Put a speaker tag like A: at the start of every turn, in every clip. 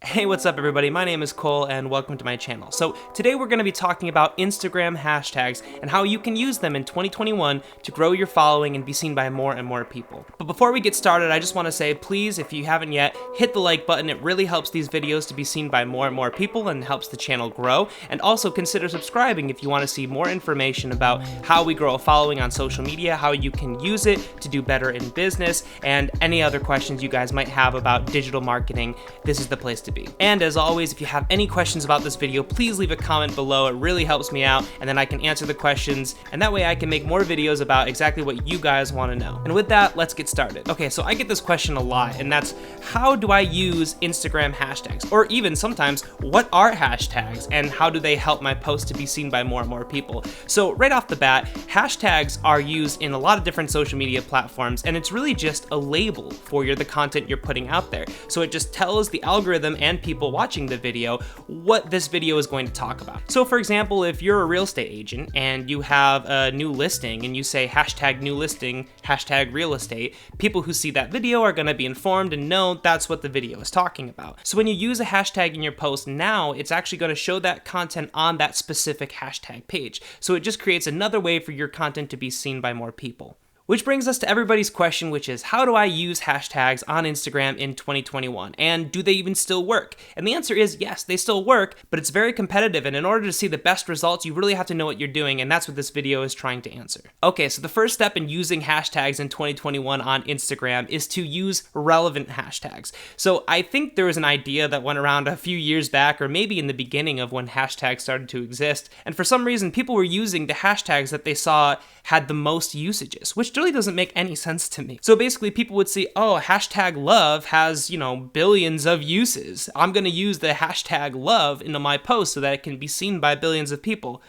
A: Hey, what's up everybody? My name is Cole and welcome to my channel. So today we're going to be talking about Instagram hashtags and how you can use them in 2021 to grow your following and be seen by more and more people. But before we get started, I just want to say, please, if you haven't yet, hit the like button. It really helps these videos to be seen by more and more people and helps the channel grow. And also consider subscribing if you want to see more information about how we grow a following on social media, how you can use it to do better in business, and any other questions you guys might have about digital marketing. This is the place to be. And as always, if you have any questions about this video, please leave a comment below. It really helps me out, and then I can answer the questions, and that way I can make more videos about exactly what you guys want to know. And with that, let's get started. Okay, so I get this question a lot, and that's, how do I use Instagram hashtags? Or even sometimes, what are hashtags, and how do they help my post to be seen by more and more people? So right off the bat, hashtags are used in a lot of different social media platforms, and it's really just a label for the content you're putting out there. So it just tells the algorithm and people watching the video what this video is going to talk about. So for example, if you're a real estate agent and you have a new listing and you say hashtag new listing, hashtag real estate, people who see that video are going to be informed and know that's what the video is talking about. So when you use a hashtag in your post now, it's actually going to show that content on that specific hashtag page. So it just creates another way for your content to be seen by more people. Which brings us to everybody's question, which is, how do I use hashtags on Instagram in 2021? And do they even still work? And the answer is yes, they still work, but it's very competitive. And in order to see the best results, you really have to know what you're doing. And that's what this video is trying to answer. Okay, so the first step in using hashtags in 2021 on Instagram is to use relevant hashtags. So I think there was an idea that went around a few years back, or maybe in the beginning of when hashtags started to exist. And for some reason, people were using the hashtags that they saw had the most usages, which really doesn't make any sense to me. So basically people would see, oh, hashtag love has, billions of uses. I'm gonna use the hashtag love into my post so that it can be seen by billions of people.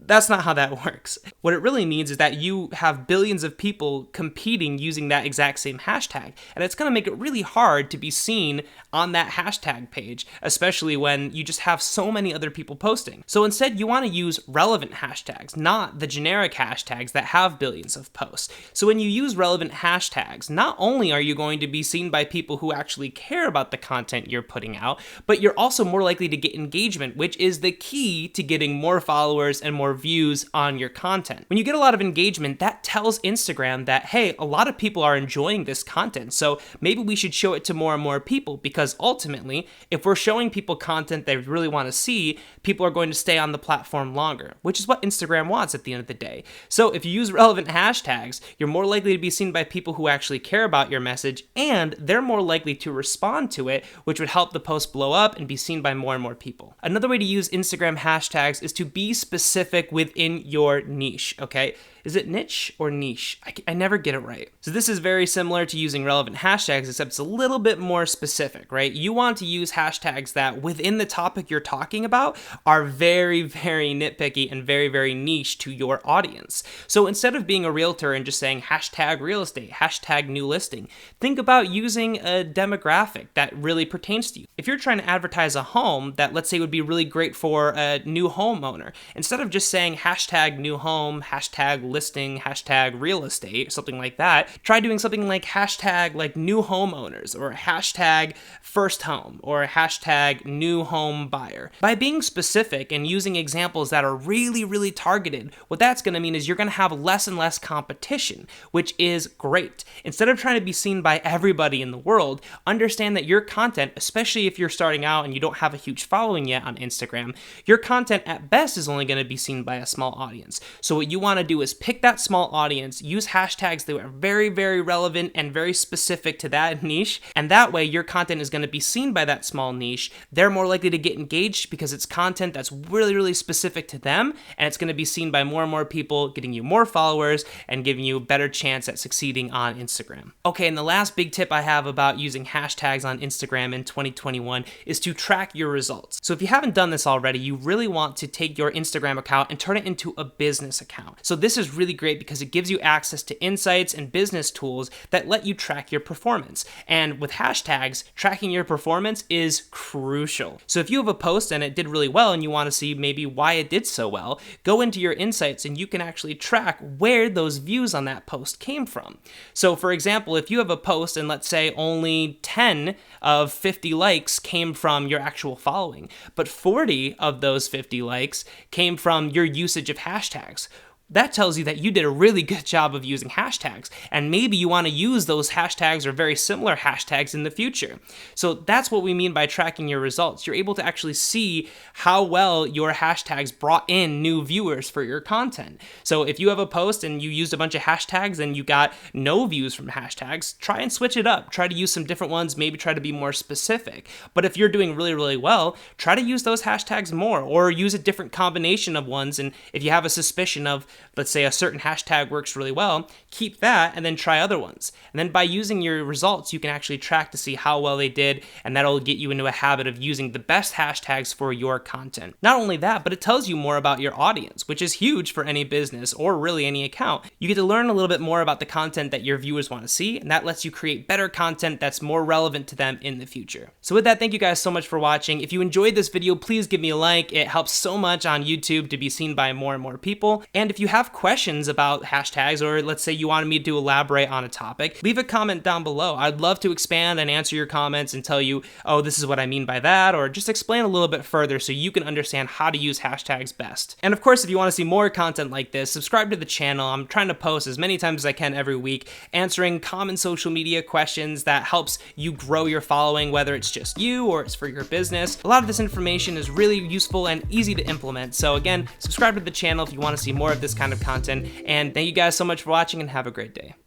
A: That's not how that works. What it really means is that you have billions of people competing using that exact same hashtag, and it's gonna make it really hard to be seen on that hashtag page, especially when you just have so many other people posting. So instead, you wanna use relevant hashtags, not the generic hashtags that have billions of posts. So when you use relevant hashtags, not only are you going to be seen by people who actually care about the content you're putting out, but you're also more likely to get engagement, which is the key to getting more followers and more views on your content. When you get a lot of engagement, that tells Instagram that, hey, a lot of people are enjoying this content, so maybe we should show it to more and more people, because ultimately, if we're showing people content they really want to see, people are going to stay on the platform longer, which is what Instagram wants at the end of the day. So if you use relevant hashtags, you're more likely to be seen by people who actually care about your message, and they're more likely to respond to it, which would help the post blow up and be seen by more and more people. Another way to use Instagram hashtags is to be specific within your niche, okay? Is it niche or niche? I never get it right. So this is very similar to using relevant hashtags, except it's a little bit more specific, right? You want to use hashtags that within the topic you're talking about are very, very nitpicky and very, very niche to your audience. So instead of being a realtor and just saying hashtag real estate, hashtag new listing, think about using a demographic that really pertains to you. If you're trying to advertise a home that, let's say, would be really great for a new homeowner, instead of just saying hashtag new home, hashtag listing, hashtag real estate, something like that, try doing something like hashtag like new homeowners, or hashtag first home, or hashtag new home buyer. By being specific and using examples that are really, really targeted, what that's going to mean is you're going to have less and less competition, which is great. Instead of trying to be seen by everybody in the world, understand that your content, especially if you're starting out and you don't have a huge following yet on Instagram, your content at best is only going to be seen by a small audience. So what you want to do is pick that small audience, use hashtags that are very, very relevant and very specific to that niche, and that way your content is going to be seen by that small niche. They're more likely to get engaged because it's content that's really, really specific to them, and it's going to be seen by more and more people, getting you more followers and giving you a better chance at succeeding on Instagram. Okay, and the last big tip I have about using hashtags on Instagram in 2021 is to track your results. So if you haven't done this already, you really want to take your Instagram account and turn it into a business account. So this is is really great because it gives you access to insights and business tools that let you track your performance. And with hashtags, tracking your performance is crucial. So if you have a post and it did really well and you want to see maybe why it did so well, go into your insights and you can actually track where those views on that post came from. So for example, if you have a post and let's say only 10 of 50 likes came from your actual following, but 40 of those 50 likes came from your usage of hashtags, that tells you that you did a really good job of using hashtags, and maybe you want to use those hashtags or very similar hashtags in the future. So that's what we mean by tracking your results. You're able to actually see how well your hashtags brought in new viewers for your content. So if you have a post and you used a bunch of hashtags and you got no views from hashtags, try and switch it up. Try to use some different ones, maybe try to be more specific. But if you're doing really, really well, try to use those hashtags more or use a different combination of ones. And if you have a suspicion of, let's say, a certain hashtag works really well, keep that and then try other ones. And then by using your results, you can actually track to see how well they did, and that'll get you into a habit of using the best hashtags for your content. Not only that, but it tells you more about your audience, which is huge for any business or really any account. You get to learn a little bit more about the content that your viewers want to see, and that lets you create better content that's more relevant to them in the future. So with that, thank you guys so much for watching. If you enjoyed this video, please give me a like. It helps so much on YouTube to be seen by more and more people. And if you have questions about hashtags, or let's say you wanted me to elaborate on a topic, leave a comment down below. I'd love to expand and answer your comments and tell you, oh, this is what I mean by that, or just explain a little bit further so you can understand how to use hashtags best. And of course, if you want to see more content like this, subscribe to the channel. I'm trying to post as many times as I can every week, answering common social media questions that helps you grow your following, whether it's just you or it's for your business. A lot of this information is really useful and easy to implement. So again, subscribe to the channel if you want to see more of this kind of content. And thank you guys so much for watching and have a great day.